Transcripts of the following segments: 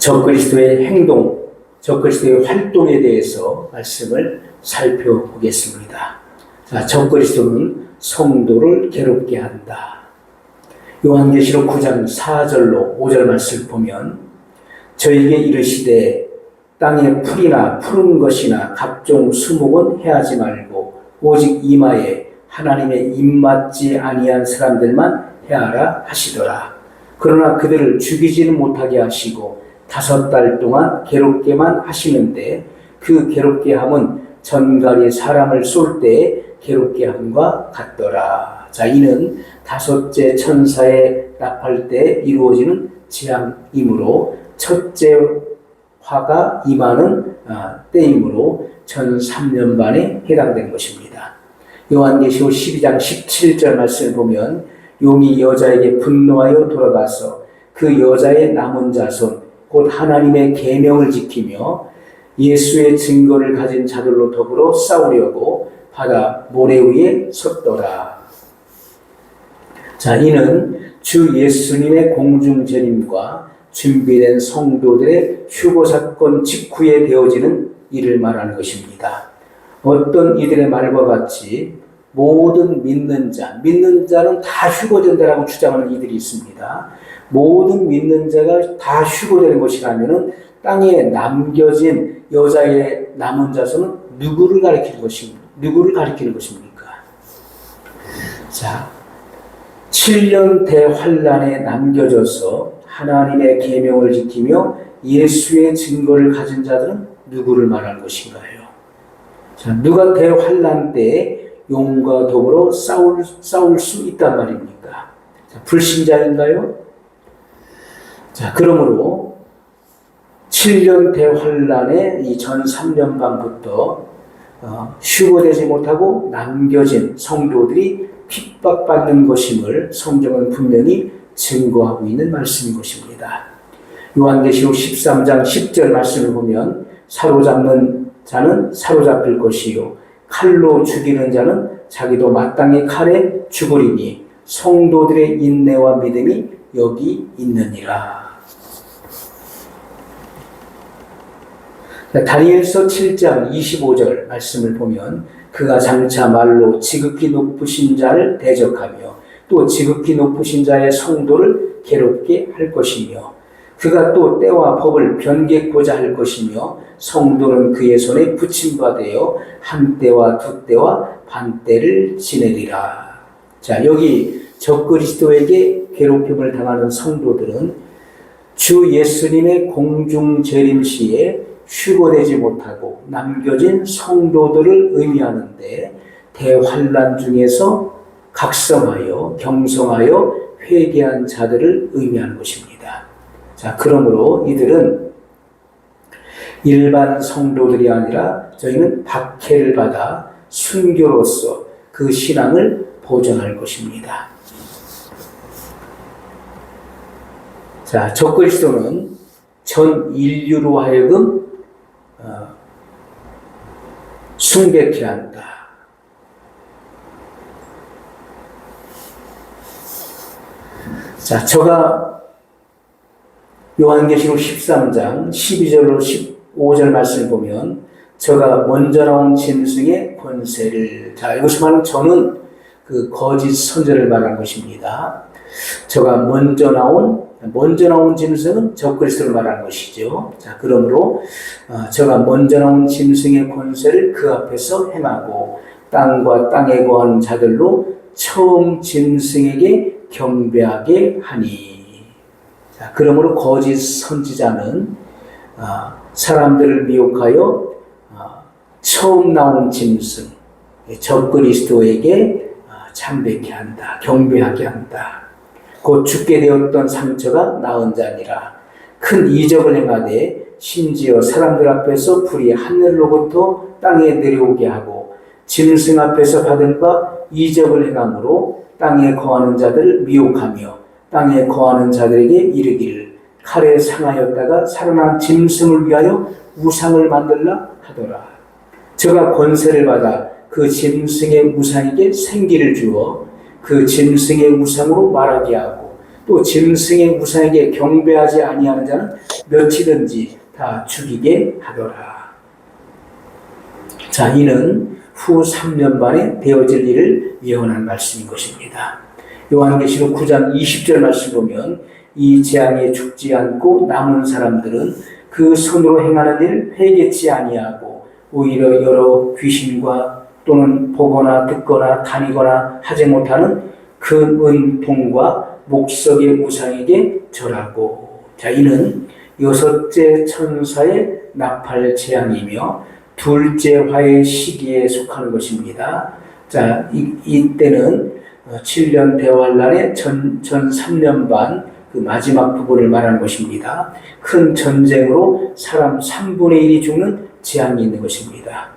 적그리스도의 행동, 적그리스도의 활동에 대해서 말씀을 살펴보겠습니다. 자, 적그리스도는 성도를 괴롭게 한다. 요한계시록 9장 4절로 5절 말씀을 보면 저에게 이르시되 땅에 풀이나 푸른 것이나 각종 수목은 해하지 말고 오직 이마에 하나님의 입맞지 아니한 사람들만 해하라 하시더라. 그러나 그들을 죽이지는 못하게 하시고 5달 동안 괴롭게만 하시는데 그 괴롭게 함은 전갈이 사람을 쏠 때에 괴롭게 함과 같더라. 자, 이는 5째 천사의 납할 때 이루어지는 재앙이므로 첫째 화가 임하는 때이므로 전 3년 반에 해당된 것입니다. 요한계시록 12장 17절 말씀을 보면 용이 여자에게 분노하여 돌아가서 그 여자의 남은 자손 곧 하나님의 계명을 지키며 예수의 증거를 가진 자들로 더불어 싸우려고 바다 모래 위에 섰더라. 자, 이는 주 예수님의 공중재림과 준비된 성도들의 휴거 사건 직후에 되어지는 일을 말하는 것입니다. 어떤 이들의 말과 같이 모든 믿는 자는 다 휴거된다라고 주장하는 이들이 있습니다. 모든 믿는 자가 다 휴거되는 것이라면 땅에 남겨진 여자의 남은 자손은 누구를 가리키는 것입니까? 자, 7년 대환란에 남겨져서 하나님의 계명을 지키며 예수의 증거를 가진 자들은 누구를 말하는 것인가요? 자, 누가 대환란 때에 용과 더불어 싸울 수 있단 말입니까? 자, 불신자인가요? 자, 그러므로 7년 대환란의 이 전 3년 반부터 휴거되지 못하고 남겨진 성도들이 핍박받는 것임을 성경은 분명히 증거하고 있는 말씀인 것입니다. 요한계시록 13장 10절 말씀을 보면 사로잡는 자는 사로잡힐 것이요 칼로 죽이는 자는 자기도 마땅히 칼에 죽으리니 성도들의 인내와 믿음이 여기 있느니라. 다니엘서 7장 25절 말씀을 보면 그가 장차 말로 지극히 높으신 자를 대적하며 또 지극히 높으신 자의 성도를 괴롭게 할 것이며 그가 또 때와 법을 변개코자 할 것이며 성도는 그의 손에 붙임받아 한 때와 두 때와 반 때를 지내리라. 자, 여기 적그리스도에게 괴롭힘을 당하는 성도들은 주 예수님의 공중 재림 시에 휴거되지 못하고 남겨진 성도들을 의미하는데 대환란 중에서 각성하여 경성하여 회개한 자들을 의미하는 것입니다. 자, 그러므로 이들은 일반 성도들이 아니라 저희는 박해를 받아 순교로서 그 신앙을 보존할 것입니다. 자, 적그리스도는 전 인류로 하여금 숭배케 한다. 자, 저가 요한계시록 13장 12절로 15절 말씀을 보면 저가 먼저 나온 짐승의 권세를, 자, 이것이 말하는 저는 그 거짓 선지자를 말하는 것입니다. 저가 먼저 나온 짐승은 적그리스도를 말하는 것이죠. 자, 그러므로 저가 먼저 나온 짐승의 권세를 그 앞에서 행하고 땅과 땅에 거하는 자들로 처음 짐승에게 경배하게 하니. 자, 그러므로 거짓 선지자는 사람들을 미혹하여 처음 나온 짐승 적그리스도에게 참배케 한다, 경배하게 한다. 곧 죽게 되었던 상처가 나은 자니라. 큰 이적을 행하되 심지어 사람들 앞에서 불이 하늘로부터 땅에 내려오게 하고 짐승 앞에서 받은 바 이적을 행함으로 땅에 거하는 자들을 미혹하며 땅에 거하는 자들에게 이르기를 칼에 상하였다가 살아난 짐승을 위하여 우상을 만들라 하더라. 저가 권세를 받아 그 짐승의 우상에게 생기를 주어 그 짐승의 우상으로 말하게 하고 또 짐승의 우상에게 경배하지 아니하는 자는 몇이든지 다 죽이게 하더라. 자, 이는 후 3년 반에 되어질 일을 예언한 말씀인 것입니다. 요한계시록 9장 20절 말씀 보면 이 재앙에 죽지 않고 남은 사람들은 그 손으로 행하는 일 회개치 아니하고 오히려 여러 귀신과 또는 보거나 듣거나 다니거나 하지 못하는 큰 은통과 목석의 우상에게 절하고. 자, 이는 여섯째 천사의 나팔 재앙이며 둘째 화의 시기에 속하는 것입니다. 자, 이때는 7년 대환란의 전 3년 반 그 마지막 부분을 말하는 것입니다. 큰 전쟁으로 사람 3분의 1이 죽는 재앙이 있는 것입니다.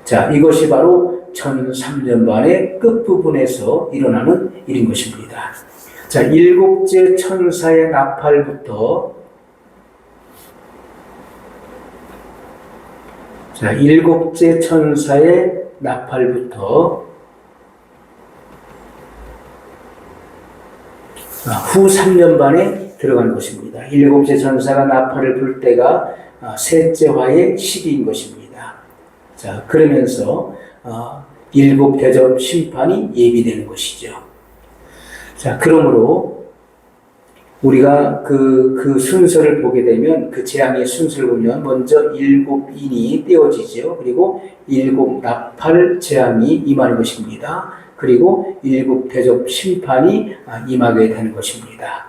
자, 이것이 바로 전 3년 반의 끝부분에서 일어나는 일인 것입니다. 자, 일곱째 천사의 나팔부터 자, 일곱째 천사의 나팔부터 후 3년 반에 들어가는 것입니다. 일곱째 천사가 나팔을 불 때가 셋째 화의 시기인 것입니다. 자, 그러면서 일곱 대접 심판이 예비되는 것이죠. 자, 그러므로 우리가 그 순서를 보게 되면 그 재앙의 순서를 보면 먼저 일곱 인이 떼어지죠. 그리고 일곱 나팔 재앙이 임하는 것입니다. 그리고 일곱 대접 심판이 임하게 되는 것입니다.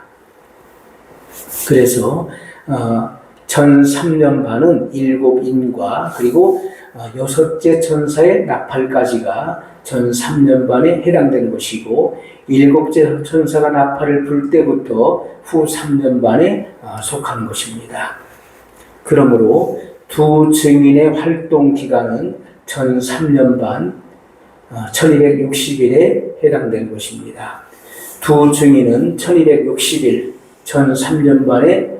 그래서 전 3년 반은 일곱 인과 그리고 여섯째 천사의 나팔까지가 전 3년 반에 해당되는 것이고 일곱째 천사가 나팔을 불 때부터 후 3년 반에 속하는 것입니다. 그러므로 두 증인의 활동 기간은 전 3년 반 1260일에 해당되는 것입니다. 두 증인은 1260일 전 3년 반에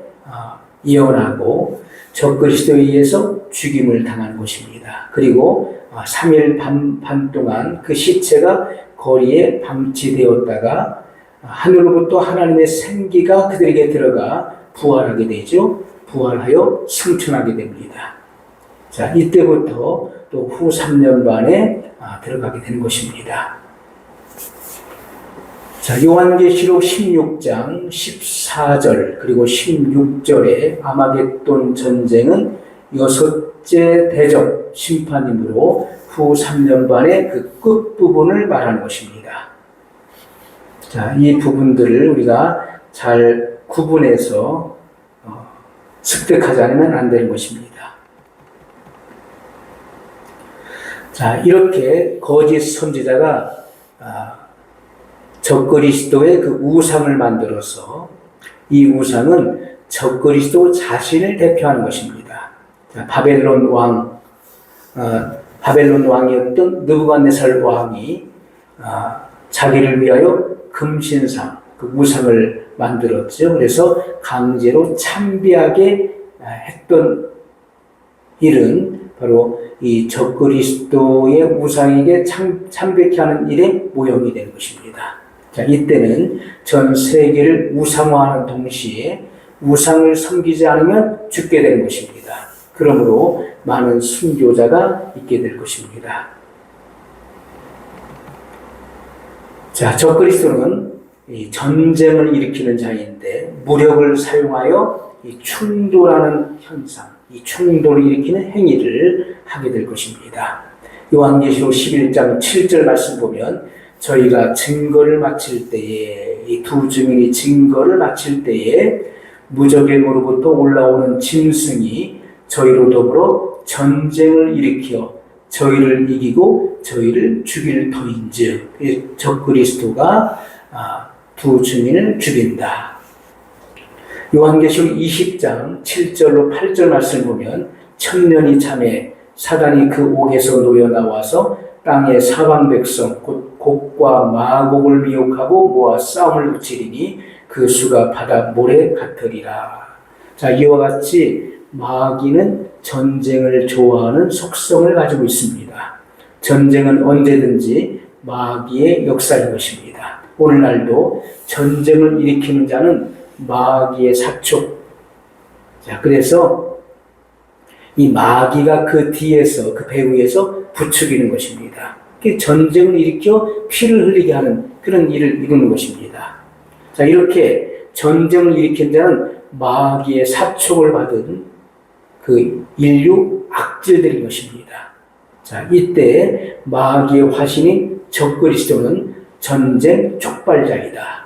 예언하고 적그리스도에 의해서 죽임을 당하는 것입니다. 그리고 3일 반 동안 그 시체가 거리에 방치되었다가 하늘로부터 하나님의 생기가 그들에게 들어가 부활하게 되죠. 부활하여 승천하게 됩니다. 자, 이때부터 또 후 3년 반에 들어가게 되는 것입니다. 자, 요한계시록 16장 14절 그리고 16절에 아마겟돈 전쟁은 여섯째 대접 심판이므로 후 3년 반의 그 끝부분을 말하는 것입니다. 자, 이 부분들을 우리가 잘 구분해서 습득하지 않으면 안 되는 것입니다. 자, 이렇게 거짓 선지자가 적그리스도의 그 우상을 만들어서 이 우상은 적그리스도 자신을 대표하는 것입니다. 자, 바벨론 왕이었던 느부갓네살 왕이 자기를 위하여 금신상, 그 우상을 만들었죠. 그래서 강제로 참배하게 했던 일은 바로 이 적그리스도의 우상에게 참배케 하는 일의 모형이 되는 것입니다. 자, 이때는 전 세계를 우상화하는 동시에 우상을 섬기지 않으면 죽게 되는 것입니다. 그러므로 많은 순교자가 있게 될 것입니다. 자, 적그리스도는 이 전쟁을 일으키는 자인데 무력을 사용하여 이 충돌하는 현상, 이 충돌을 일으키는 행위를 하게 될 것입니다. 요한계시록 11장 7절 말씀 보면 저희가 증거를 마칠 때에 이 두 증인이 증거를 마칠 때에 무적행으로부터 올라오는 짐승이 저희로 더불어 전쟁을 일으켜 저희를 이기고 저희를 죽일 터인즉 적그리스도가 두 증인을 죽인다. 요한계시록 20장 7절로 8절 말씀 보면 천년이 참에 사단이 그 옥에서 놓여 나와서 땅의 사방 백성 곧 곡과 마곡을 미혹하고 모아 싸움을 붙이리니 그 수가 바다 모래 같으리라. 자, 이와 같이 마귀는 전쟁을 좋아하는 속성을 가지고 있습니다. 전쟁은 언제든지 마귀의 역사인 것입니다. 오늘날도 전쟁을 일으키는 자는 마귀의 사축, 자, 그래서 이 마귀가 그 뒤에서, 그 배후에서 부추기는 것입니다. 전쟁을 일으켜 피를 흘리게 하는 그런 일을 이루는 것입니다. 자, 이렇게 전쟁을 일으킨 자는 마귀의 사촉을 받은 그 인류 악질들인 것입니다. 자, 이때 마귀의 화신인 적그리스도는 전쟁 촉발자이다.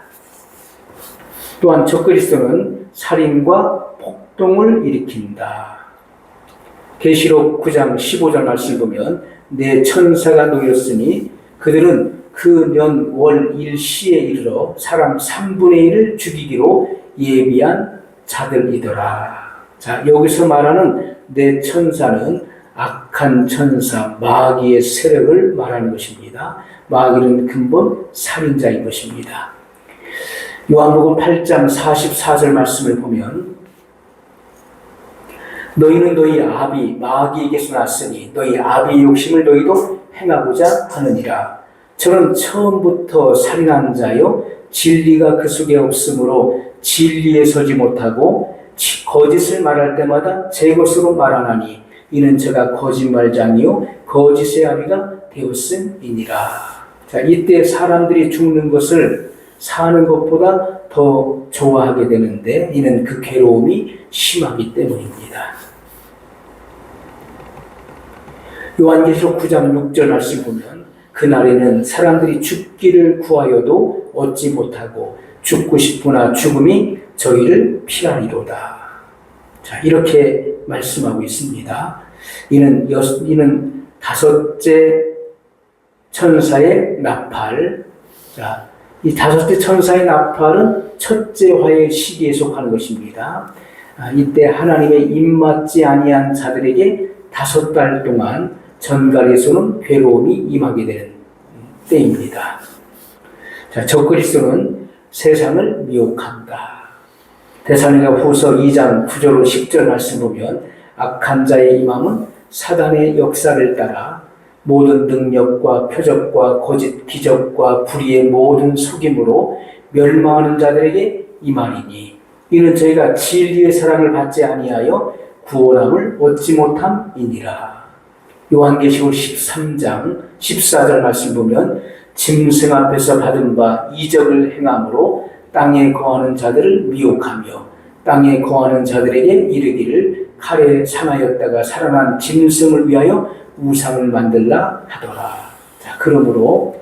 또한 적그리스도는 살인과 폭동을 일으킨다. 계시록 9장 15절 말씀 보면 내 천사가 놓였으니 그들은 그 년 월 일시에 이르러 사람 3분의 1을 죽이기로 예비한 자들이더라. 자, 여기서 말하는 내 천사는 악한 천사 마귀의 세력을 말하는 것입니다. 마귀는 근본 살인자인 것입니다. 요한복음 8장 44절 말씀을 보면 너희는 너희 아비 마귀에게서 났으니 너희 아비의 욕심을 너희도 행하고자 하느니라. 저는 처음부터 살인한 자요 진리가 그 속에 없으므로 진리에 서지 못하고 거짓을 말할 때마다 제 것으로 말하나니 이는 제가 거짓말장이요 거짓의 아비가 되었음이니라. 자, 이때 사람들이 죽는 것을 사는 것보다 더 좋아하게 되는데 이는 그 괴로움이 심하기 때문입니다. 요한계시록 9장 6절 말씀 보면 그날에는 사람들이 죽기를 구하여도 얻지 못하고 죽고 싶으나 죽음이 저희를 피하리로다. 자, 이렇게 말씀하고 있습니다. 이는 다섯째 천사의 나팔. 자, 이 다섯째 천사의 나팔은 첫째 화의 시기에 속하는 것입니다. 이때 하나님의 입맞지 아니한 자들에게 5달 동안 전갈에서는 괴로움이 임하게 되는 때입니다. 자, 적그리스도는 세상을 미혹한다. 데살로니가 후서 2장 9절 10절 말씀 보면 악한 자의 임함은 사단의 역사를 따라 모든 능력과 표적과 거짓 기적과 불의의 모든 속임으로 멸망하는 자들에게 임하리니 이는 저희가 진리의 사랑을 받지 아니하여 구원함을 얻지 못함이니라. 요한계시록 13장 14절 말씀 보면 짐승 앞에서 받은 바 이적을 행함으로 땅에 거하는 자들을 미혹하며 땅에 거하는 자들에게 이르기를 칼에 상하였다가 살아난 짐승을 위하여 우상을 만들라 하더라. 자, 그러므로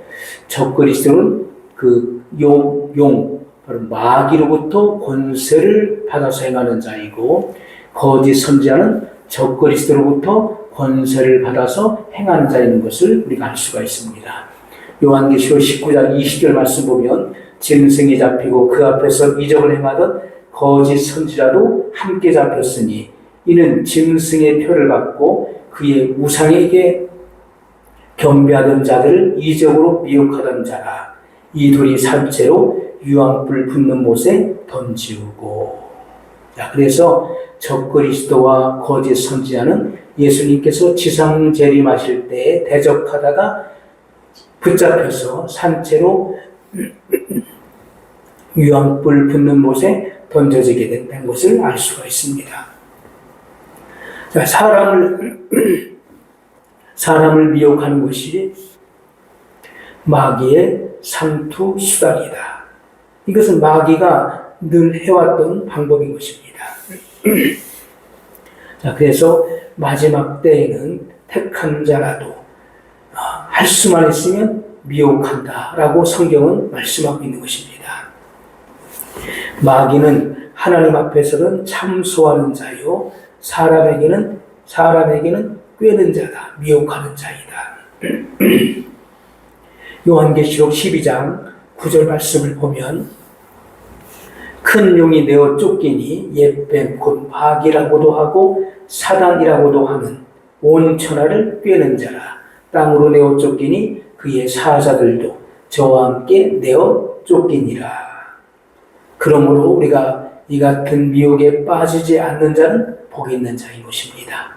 적그리스도는 그 바로 마귀로부터 권세를 받아서 행하는 자이고 거짓 선지자는 적그리스도로부터 권세를 받아서 행하는 자인 것을 우리가 알 수가 있습니다. 요한계시록 19장 20절 말씀 보면 짐승이 잡히고 그 앞에서 이적을 행하던 거짓 선지자도 함께 잡혔으니 이는 짐승의 표를 받고 그의 우상에게 경배하던 자들을 이적으로 미혹하던 자라. 이 둘이 산채로 유황불 붙는 못에 던지우고. 자, 그래서 적그리스도와 거짓 선지자는 예수님께서 지상 재림하실 때 대적하다가 붙잡혀서 산채로 유황불 붙는 못에 던져지게 된다는 것을 알 수가 있습니다. 자, 사람을 미혹하는 것이 마귀의 상투 수단이다. 이것은 마귀가 늘 해왔던 방법인 것입니다. 자, 그래서 마지막 때에는 택한 자라도 할 수만 있으면 미혹한다라고 성경은 말씀하고 있는 것입니다. 마귀는 하나님 앞에서는 참소하는 자요 사람에게는 꾀는 자다, 미혹하는 자이다. 요한계시록 12장 9절 말씀을 보면 큰 용이 내어 쫓기니 옛뱀 곧 마귀라고도 하고 사단이라고도 하는 온 천하를 꾀는 자라. 땅으로 내어 쫓기니 그의 사자들도 저와 함께 내어 쫓기니라. 그러므로 우리가 이 같은 미혹에 빠지지 않는 자는 복 있는 자인 것입니다.